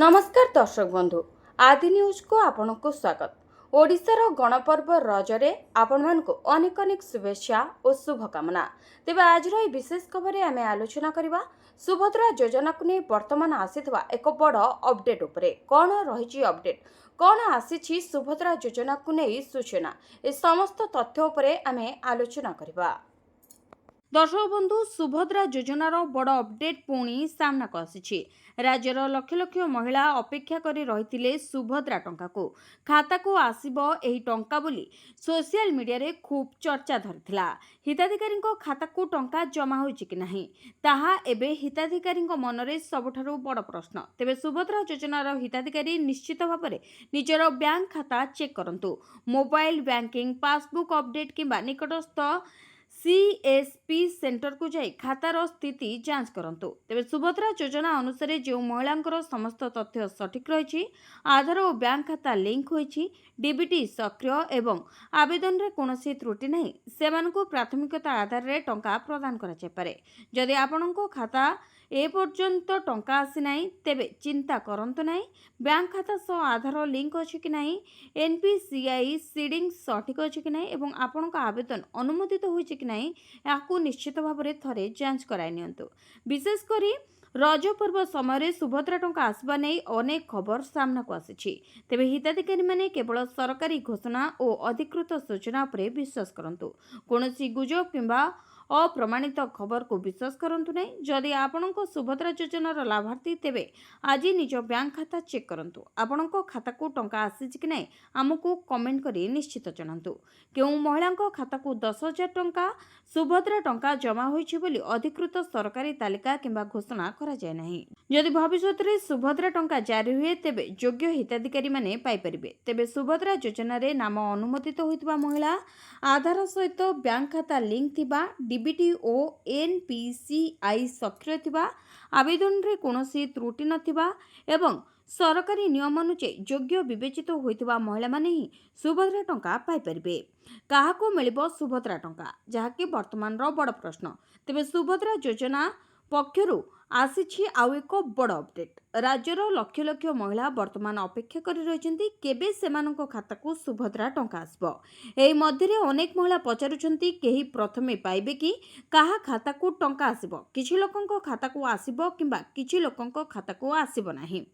नमस्कार दर्शक बंधु आदि न्यूज को आपन को स्वागत। ओडिशार गणपर्व रजरे आपण मानक अनेक अनेक शुभेच्छा और शुभकामना। तेबे आज विशेष खबर में आमे आलोचना करबा सुभद्रा योजना को नहीं वर्तमान आसीथिबा एक बड़ अपडेट उपरे। कौन रही अपडेट, कौन आसी सुभद्रा योजना को नहीं सूचना, ए समस्त तथ्य उपरे आमे आलोचना करबा। दर्शक बंधु, सुभद्रा योजनार बड़ अपडेट पुणी सामना को आसी। राज्यर लक्ष लक्ष महिला अपेक्षा करी रही सुभद्रा टंका को खाता को आसीबो एही टंका बोली सोशल मीडिया रे खूब चर्चा धरिथिला। हिताधिकारी खाता को टंका जमा होइछि कि नाही ताहा एबे हिताधिकारी मनरे सबठारु बड़ प्रश्न। तेबे सुभद्रा योजनार हिताधिकारी निश्चित भाव में निजर बैंक खाता चेक करंतु। मोबाइल बैंकिंग, पासबुक अपडेट किंबा निकटस्थ सीएसपी सेंटर को जाई खातार स्थिति जांच करंतु। तेबे सुभद्रा योजना अनुसार जो महिलांकर समस्त तथ्य सठिक रही, आधार और बैंक खाता लिंक होईछि, डीबीटी सक्रिय एवं आवेदन रे कोनोसी त्रुटि नहीं, सेमानकु प्राथमिकता आधार रे टंका प्रदान करा जाय पारे। जदि आपनको खाता ए पर्यंत टंका आसी नाही तेबे चिंता करंतु नाही। बैंक खाता सो आधार लिंक अछि कि नाही, एनपीसीआई सीडिंग सठिक अछि कि नाही एवं आपनका आवेदन अनुमोदित होईछि कि नाही याकू निश्चित भाव में थरे जांच कराई नियंतु। विशेष करी रज पर्व समय सुभद्रा टंका आसवा नहीं अनेक खबर सामना को आसी। तेबे हिताधिकारी माने केवल सरकारी घोषणा और अधिकृत सूचना पर विश्वास करंतु। कोनोसी गुजब किंबा अप्रमाणित खबर को विश्वास करंतु नहीं। जदि आपनको सुभद्रा योजनार लाभार्थी तेबे आज निज बैंक खाता चेक करंतु। आपनको खाता को टंका आसीछि कि नहीं आमको कमेंट करी निश्चित जणांतु। केउ महिलांको खाता को 10,000 टंका सुभद्रा टंका जमा होईछि बोली अधिकृत सरकारी तालिका किंबा घोषणा करा जाय नाही। जदि भविष्यत रे सुभद्रा टंका जारी हुए तेबे योग्य हिताधिकारी माने पाई परिबे। तेबे सुभद्रा योजना रे नाम अनुमोदित होइतबा महिला आधार सहित बैंक खाता लिंक थिबा, डीबीटी और एनपीसीआई सक्रिय थिबा, आवेदन रे कोनोसी त्रुटि नथिबा एवं सरकारी नियम अनुसार योग्य विवेचित होइतबा महिला माने ही सुभद्रा टंका पाई परिबे। काहाको मिलिबो सुभद्रा टंका, जहाकी वर्तमान रो बड़ प्रश्न। तेबे सुभद्रा योजना पक्षरु आसीछि आउ एक बड़ अपडेट। राज्यर लक्ष लक्ष महिला वर्तमान अपेक्षा करी रहिसंती केबे सेमानक खाता को सुभद्रा टंका आसबो। एही मध्यरे अनेक महिला पचारुछंती केही प्रथमे पाइबे कि काहा खाता को टंका आसीबो। किछि लोकंक खाता को आसीबो किंबा किछि लोकंक खाता को आसीबो नाही।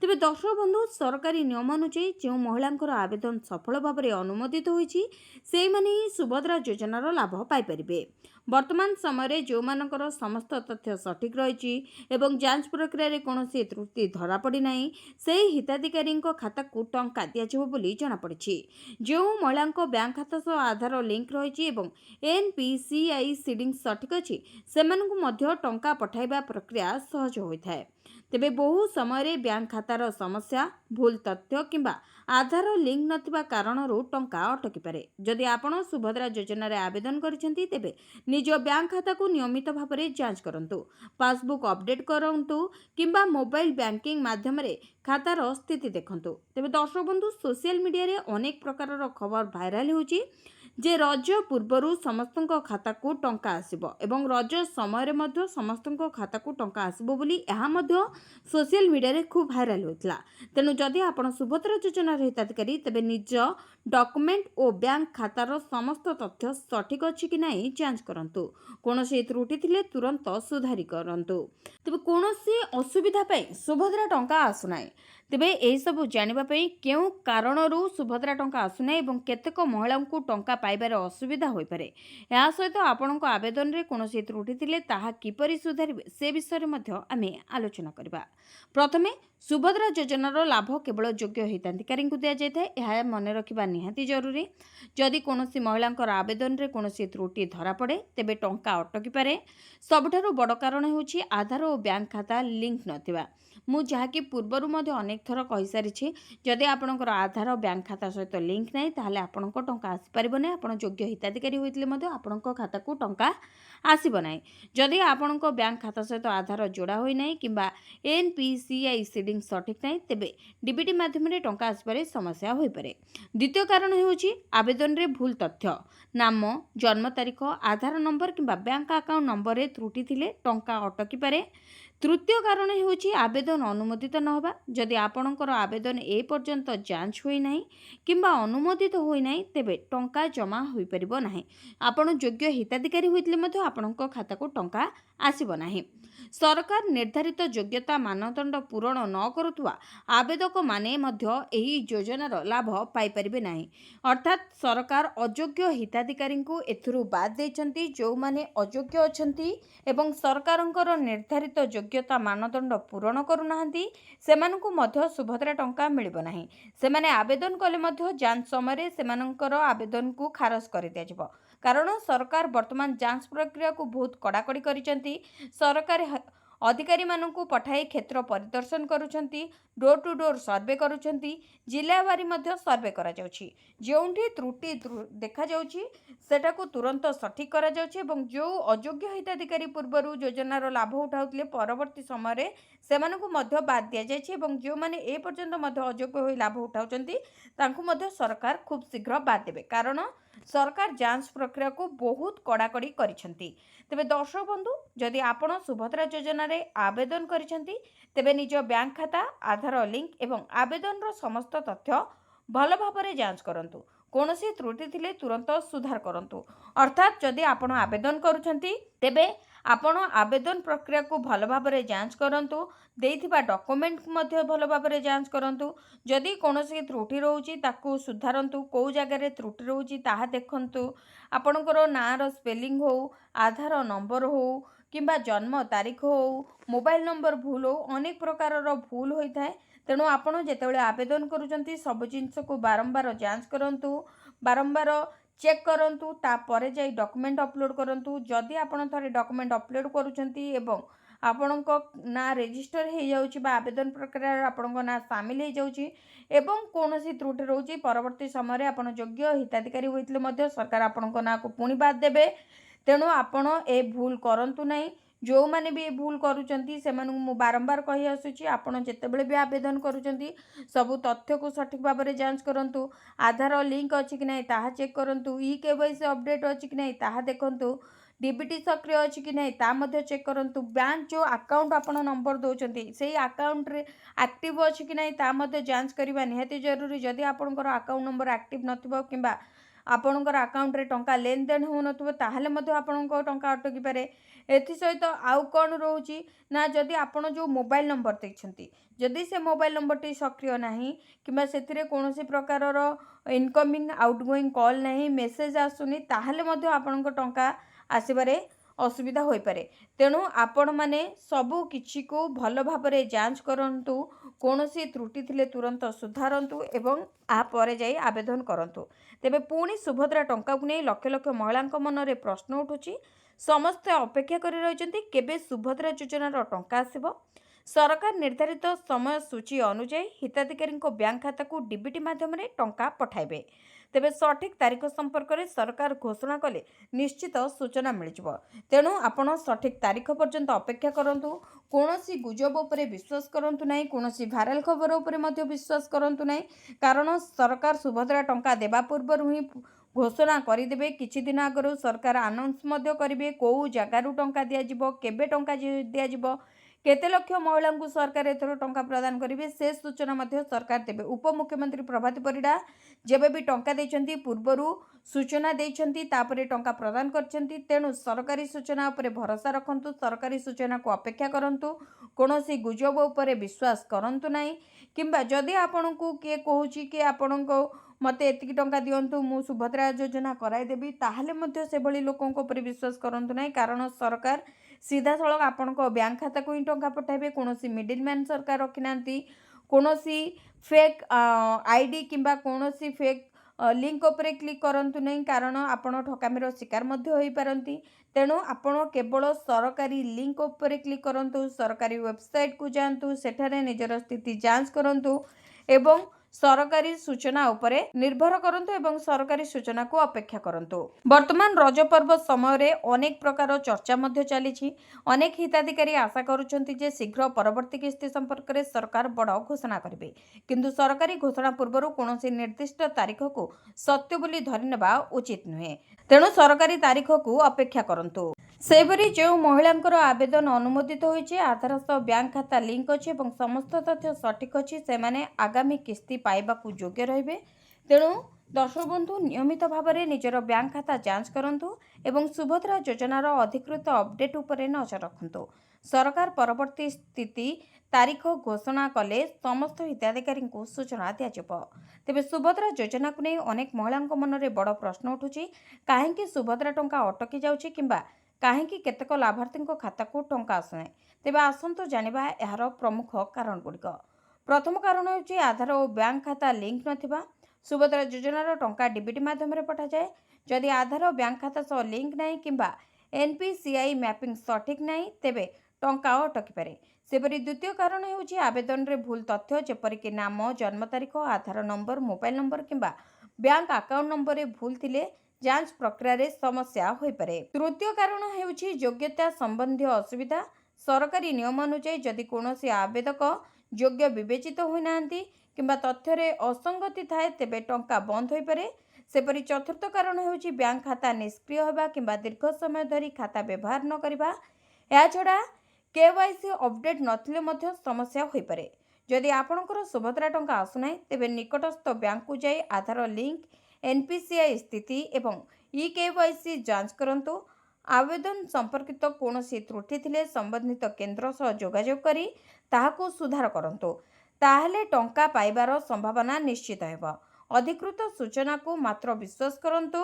तेबे दर्शक बंधु, सरकारी नियम अनुसार जो महिलांकर आवेदन सफल भाव में अनुमोदित होईछि सेही माने ही सुभद्रा योजनार लाभ पाई परिबे। वर्तमान समय जो मानकर समस्त तथ्य सठिक रही एवं जांच प्रक्रिया रे कोनोसी त्रुटि धरा पड़ी नाही सेही हिताधिकारी खाता को टंका दियाजिबो बोली जणा पड़िछि। जो महिलांक बैंक खाता सह आधार लिंक रही एवं एनपीसीआई सीडिंग सठिक अछि सेमानकु मध्य टंका पठाइबा प्रक्रिया सहज होइथाय। तेबे बहु समय बैंक खातार समस्या, भूल तथ्य किंबा आधार लिंक नथिबा कारणरू टंका अटकी पारे। जदि आपण सुभद्रा योजना रे आवेदन करिसेंती तेबे निज बैंक खाता को नियमित भाव में जांच करंतु, पासबुक अपडेट करंतु किंबा मोबाइल बैंकिंग माध्यम रे खातार स्थिति देखंतु। तेबे दर्शक बंधु, सोशल मीडिया रे अनेक प्रकार खबर भाइराल होउची जे रज पूर्वरु समस्तक खाता को टंका आसीबो एवं रज समय रे मध्य समस्तक खाता को टंका आसीबो बोली एहा मध्य सोशल मीडिया रे खूब भाइराल होतला। तेनु जदि आपण सुभद्रा योजना रे हिताधिकारी तेबे निज डॉक्यूमेंट और बैंक खातार समस्त तथ्य सठिक अछि कि नाही जांच करंतु। कोनोसी त्रुटि थिले तुरंत सुधारी करंतु। तेबे कोनोसी असुविधा पई सुभद्रा टंका आसु नाही। तेबे एही सब जानिबा पई केउ कारणरू सुभद्रा टंका आसु नाही एवं केतेक महिलांकु टंका पाइबार असुविधा होई पारे, या सहित आपनक आवेदन रे कोनोसी त्रुटि थिले ताहा किपरि सुधारिबे से विषय रे मध्य आमे आलोचना करबा। प्रथमे सुभद्रा योजनार लाभ केवल योग्य हिताधिकारी को दिया जाए, यह मन रखा निहाती जरूरी। जदि कोनोसी महिलांकर आवेदन रे कोनोसी त्रुटि धरा पड़े तेबे टंका अटकी पारे। सबठारु बड़ कारण होउछि आधार और बैंक खाता लिंक नथिबा। मु जहाँकि पूर्वरु मध्य अनेक थर कहि सारिछि, जदि आपनकर आधार बैंक खाता सहित लिंक नाही ताहले आपनक टंका आसी परिबो नै। आपण योग्य हिताधिकारी होइतले मध्य आपनक खाता को टंका आसीबो नाही। जदि आपनक बैंक खाता सहित आधार जोड़ा होई नाही किंबा एनपीसीआई सीडिंग सठिक नाही तेबे डीबीटी माध्यम रे टंका आसीबारे समस्या होई पारे। द्वितीय कारण होउछि आवेदन रे भूल तथ्य, नाम, जन्म तारीख, आधार नंबर किंबा बैंक अकाउंट नंबर रे त्रुटि थिले टंका अटकी पारे। तृतीय कारण ହେଉଛି आवेदन अनुमोदित न होगा। जदि आपणकर आवेदन ए पर्यंत जांच होई नाही किंबा अनुमोदित होई नाही तेबे टंका जमा होई परिबो नाही। आपण योग्य हिताधिकारी होइतले मध्ये आपणक खाता को टंका आसीबो नाही। सरकार निर्धारित योग्यता मानदंड पूरण न करुवा आवेदक माने मध्य एही योजनार लाभ पाई परिबे नाही। अर्थात सरकार अयोग्य हिताधिकारी को एथुरु बाद देछंती। जो माने अयोग्य अछंती एवं सरकारंकर निर्धारित योग्यता मानदंड पूरण करूनाहांती सेमानकु मध्य सुभद्रा टंका मिलिबो नाही। सेमाने आवेदन कले मध्य जांच समय सेमानकर आवेदन को खारज कर दिया जिवो। कारण सरकार वर्तमान जांच प्रक्रिया को बहुत कड़ाकड़ी करिसेंती। सरकार अधिकारी मानकु पठाई क्षेत्र परिदर्शन करुछंती, डोर टू डोर सर्वे करुछंती, जिल्लावारी मध्य सर्वे करा जाउछि। जोंठी त्रुटि देखा जाउछि सेटाको तुरंत सठिक करा जाउछि एवं जो अयोग्य हिताधिकारी पूर्वरु योजनार लाभ उठाउतले परवर्ती समय सेमानकु मध्य बाद दिया जाइछि एवं जो माने ए पर्यंत मध्य अयोग्य होई लाभ उठाउछंती तांकु मध्य सरकार खूब शीघ्र बाद देबे। कारण सरकार जांच प्रक्रिया को बहुत कड़ाकड़ी करिसेंती। तेबे दर्शक बंधु, जदि आपण सुभद्रा योजना रे आवेदन करिसेंती तेबे निज बैंक खाता, आधार लिंक एवं आवेदन रो समस्त तथ्य भल भाबरे जांच करंतु। कोनोसी त्रुटि थिले तुरंत सुधार करंतु। अर्थात जदि आपण आवेदन करूछंती तेबे आपण आवेदन प्रक्रिया को भल भाबरे जांच करंतु। देइथिबा डॉक्यूमेंट मध्य भल भाबरे जांच करंतु। जदि कोनोसी त्रुटि रहउची ताकू सुधारंतु। को जगह रे त्रुटि रहउची ताहा देखंतु। आपणकर नाम रो स्पेलिंग हो, आधार नंबर हो किंबा जन्म तारीख हो, मोबाइल नंबर भूल हो, अनेक प्रकार रो भूल होई थाए। तेणु आपण जेतेबेले आवेदन करूछंती सब जिनिस को बारंबार जांच करंतु, बारंबार चेक करंतु, तापरे जाई डॉक्यूमेंट अपलोड करंतु। जदि आपण थरे डॉक्यूमेंट अपलोड करूछंती एवं आपणक ना रजिस्टर हो जाउची बा आवेदन प्रक्रिया आपणक ना शामिल हो जाउची एवं कोनोसी त्रुटि रहउची परवर्ती समय रे आपण योग्य हिताधिकारी होइतले मध्ये सरकार आपणक ना को पुणी बाद देबे। तेणु आपण ए भूल करंतु नाही। जो माने भी भूल करूचंती सेमानकु मु बारंबार कहि आसुची आपण जेतेबेले भी आवेदन करूचंती सबु तथ्य को सठिक भाबरे जांच करंतु। आधार लिंक अछि कि नाही ताहा चेक करंतु। ई केवाईसी अपडेट अछि कि नाही ताहा देखंतु। डीबीटी सक्रिय अछि कि नाही ता मध्ये चेक करंतु। बैंक जो अकाउंट आपण नंबर दोचंती सेही अकाउंट रे एक्टिव अछि कि नाही ता मध्ये जांच करिबा निहाती जरूरी। जदि आपणकर अकाउंट नंबर एक्टिव नथिबो किंबा आपणकर अकाउंट रे टंका लेन देन हो नथिबो ताहाले मध्ये आपणको टंका अटकी पारे। एथि सहित आउ कोन रहउची ना जदि आपण जो मोबाइल नंबर देखछंती जदि से मोबाइल नंबर टी सक्रिय नाही किंबा सेतिरे कोनोसी प्रकार रो इनकमिंग आउटगोइंग कॉल नाही, मेसेज आसुनी ताहाले मध्ये आपणको टंका आसीबारे असुविधा होई पारे। तेणु आपण माने सबु किछि को भल भाबरे जांच करंतु। कोनोसी त्रुटि थिले तुरंत सुधारंतु एवं आ परे जाई आवेदन करंतु। तेबे पुणी सुभद्रा टंका को नै लक्ष लक्ष महिलांक मनरे प्रश्न उठुची। समस्त अपेक्षा करि रहिचंती केबे सुभद्रा योजनार टंका आसीबो। सरकार निर्धारित समय सूची अनुसार हिताधिकारी बैंक खाता को डीबीटी माध्यम रे टंका पठाइबे। तेबे सठिक तारीख संपर्क में सरकार घोषणा कले निश्चित सूचना मिल। तेणु आपण सठिक तारीख पर्यंत अपेक्षा करंतु। कोनोसी गुजब उपरे विश्वास करंतु नाही, कोनोसी भाइरल खबर उपरे मध्य विश्वास करंतु नाही। कारण सरकार सुभद्रा टंका देबा पूर्व ही घोषणा करदेवे। किछि दिन आगरु सरकार अनाउंस मध्य करिवे को जगारु टंका दिया जिवो, केबे टंका दिया जिवो, केते लक्ष महिला को सरकार एथर टंका प्रदान करिवे से सूचना मध्य सरकार देबे। उपमुख्यमंत्री प्रभात परिडा जेबे भी टंका देइछंती पूर्वरु सूचना देइछंती तापरे टंका प्रदान करछंती। तेणु सरकारी सूचना उपरे भरोसा रखंतु, सरकारी सूचना को अपेक्षा करंतु, कोनोसी गुजब उपरे विश्वास करंतु नाही। किंबा जदि आपनकु के कहूची कि आपनको मते एतिकी टंका दियंतु मु सुभद्रा योजना कराई देबी ताहले मध्य से भली लोकंक उपरे विश्वास करंतु नाही। कारण सरकार सीधा सड़क आपनको बैंक खाता को ही टंका पठाइबे। कोनोसी मिडिल मैन सरकार रखी नांती, कोनोसी फेक आईडी किंबा कोनोसी फेक लिंक उपरे क्लिक करंतु नहीं। कारण आपण ठकामीर शिकार मध्य होई पारंती। तेणु आपण केवल सरकारी लिंक उपरे क्लिक करंतु, सरकारी वेबसाइट को जांतु, सेठारे निजर स्थिति जांच करंतु एवं सरकारी सूचना उपरे निर्भर करंतु एवं सरकारी सूचना को अपेक्षा करंतु। वर्तमान रज पर्व समय रे अनेक प्रकार चर्चा मध्य चली। अनेक हिताधिकारी आशा करुछंती जे शीघ्र परवर्ती किस्ती संपर्क में सरकार बड़ घोषणा करेंगे। किंतु सरकारी घोषणा पूर्व कौन निर्दिष्ट तारीख को सत्य बोली धरी नेबा उचित नुहे। तेणु सरकारी तारीख को अपेक्षा करंतु। ସେହିପରି ଯେଉଁ ମହିଳାଙ୍କର ଆବେଦନ ଅନୁମୋଦିତ ହୋଇଛି, ଆଧାର ସହ ବ୍ୟାଙ୍କ ଖାତା ଲିଙ୍କ ଅଛି ଏବଂ ସମସ୍ତ ତଥ୍ୟ ସଠିକ୍ ଅଛି, ସେମାନେ ଆଗାମୀ କିସ୍ତି ପାଇବାକୁ ଯୋଗ୍ୟ ରହିବେ। ତେଣୁ ଦର୍ଶକ ବନ୍ଧୁ, ନିୟମିତ ଭାବରେ ନିଜର ବ୍ୟାଙ୍କ ଖାତା ଯାଞ୍ଚ କରନ୍ତୁ ଏବଂ ସୁଭଦ୍ରା ଯୋଜନାର ଅଧିକୃତ ଅପଡେଟ୍ ଉପରେ ନଜର ରଖନ୍ତୁ। ସରକାର ପରବର୍ତ୍ତୀ ସ୍ଥିତି ତାରିଖ ଘୋଷଣା କଲେ ସମସ୍ତ ହିତାଧିକାରୀଙ୍କୁ ସୂଚନା ଦିଆଯିବ। ତେବେ ସୁଭଦ୍ରା ଯୋଜନାକୁ ନେଇ ଅନେକ ମହିଳାଙ୍କ ମନରେ ବଡ଼ ପ୍ରଶ୍ନ ଉଠୁଛି। କାହିଁକି ସୁଭଦ୍ରା ଟଙ୍କା ଅଟକି ଯାଉଛି କିମ୍ବା କାହିଁକି କେତେକ ଲାଭାର୍ଥୀଙ୍କ ଖାତାକୁ ଟଙ୍କା ଆସୁନାହିଁ? ତେବେ ଆସନ୍ତୁ ଜାଣିବା ଏହାର ପ୍ରମୁଖ କାରଣଗୁଡ଼ିକ। ପ୍ରଥମ କାରଣ ହେଉଛି ଆଧାର ଓ ବ୍ୟାଙ୍କ ଖାତା ଲିଙ୍କ ନଥିବା। ସୁଭଦ୍ରା ଯୋଜନାର ଟଙ୍କା ଡିବିଟି ମାଧ୍ୟମରେ ପଠାଯାଏ। ଯଦି ଆଧାର ଓ ବ୍ୟାଙ୍କ ଖାତା ସହ ଲିଙ୍କ ନାହିଁ କିମ୍ବା NPCI ମ୍ୟାପିଂ ସଠିକ୍ ନାହିଁ, ତେବେ ଟଙ୍କା ଅଟକିପାରେ। ସେପରି ଦ୍ୱିତୀୟ କାରଣ ହେଉଛି ଆବେଦନରେ ଭୁଲ ତଥ୍ୟ, ଯେପରିକି ନାମ, ଜନ୍ମ ତାରିଖ, ଆଧାର ନମ୍ବର, ମୋବାଇଲ ନମ୍ବର କିମ୍ବା ବ୍ୟାଙ୍କ ଆକାଉଣ୍ଟ ନମ୍ବରରେ ଭୁଲ ଥିଲେ ଯାଞ୍ଚ ପ୍ରକ୍ରିୟାରେ ସମସ୍ୟା ହୋଇପାରେ। ତୃତୀୟ କାରଣ ହେଉଛି ଯୋଗ୍ୟତା ସମ୍ବନ୍ଧୀୟ ଅସୁବିଧା। ସରକାରୀ ନିୟମ ଅନୁଯାୟୀ ଯଦି କୌଣସି ଆବେଦକ ଯୋଗ୍ୟ ବିବେଚିତ ହୋଇନାହାନ୍ତି କିମ୍ବା ତଥ୍ୟରେ ଅସଙ୍ଗତି ଥାଏ, ତେବେ ଟଙ୍କା ବନ୍ଦ ହୋଇପାରେ। ସେପରି ଚତୁର୍ଥ କାରଣ ହେଉଛି ବ୍ୟାଙ୍କ ଖାତା ନିଷ୍କ୍ରିୟ ହେବା କିମ୍ବା ଦୀର୍ଘ ସମୟ ଧରି ଖାତା ବ୍ୟବହାର ନ କରିବା। ଏହାଛଡ଼ା KYC ଅପଡେଟ୍ ନଥିଲେ ମଧ୍ୟ ସମସ୍ୟା ହୋଇପାରେ। ଯଦି ଆପଣଙ୍କର ସୁଭଦ୍ରା ଟଙ୍କା ଆସୁନାହିଁ, ତେବେ ନିକଟସ୍ଥ ବ୍ୟାଙ୍କକୁ ଯାଇ ଆଧାର ଲିଙ୍କ, NPCI ସ୍ଥିତି ଏବଂ eKYC ଯାଞ୍ଚ କରନ୍ତୁ। ଆବେଦନ ସମ୍ପର୍କିତ କୌଣସି ତ୍ରୁଟି ଥିଲେ ସମ୍ବନ୍ଧିତ କେନ୍ଦ୍ର ସହ ଯୋଗାଯୋଗ କରି ତାହାକୁ ସୁଧାର କରନ୍ତୁ। ତାହେଲେ ଟଙ୍କା ପାଇବାର ସମ୍ଭାବନା ନିଶ୍ଚିତ ହେବ। ଅଧିକୃତ ସୂଚନାକୁ ମାତ୍ର ବିଶ୍ୱାସ କରନ୍ତୁ।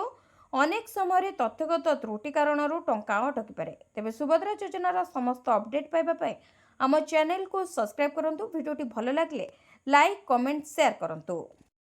ଅନେକ ସମୟରେ ତଥ୍ୟଗତ ତ୍ରୁଟି କାରଣରୁ ଟଙ୍କା ଅଟକିପାରେ। ତେବେ ସୁଭଦ୍ରା ଯୋଜନାର ସମସ୍ତ ଅପଡେଟ୍ ପାଇବା ପାଇଁ ଆମ ଚ୍ୟାନେଲକୁ ସବସ୍କ୍ରାଇବ୍ କରନ୍ତୁ। ଭିଡ଼ିଓଟି ଭଲ ଲାଗିଲେ ଲାଇକ୍, କମେଣ୍ଟ, ସେୟାର କରନ୍ତୁ।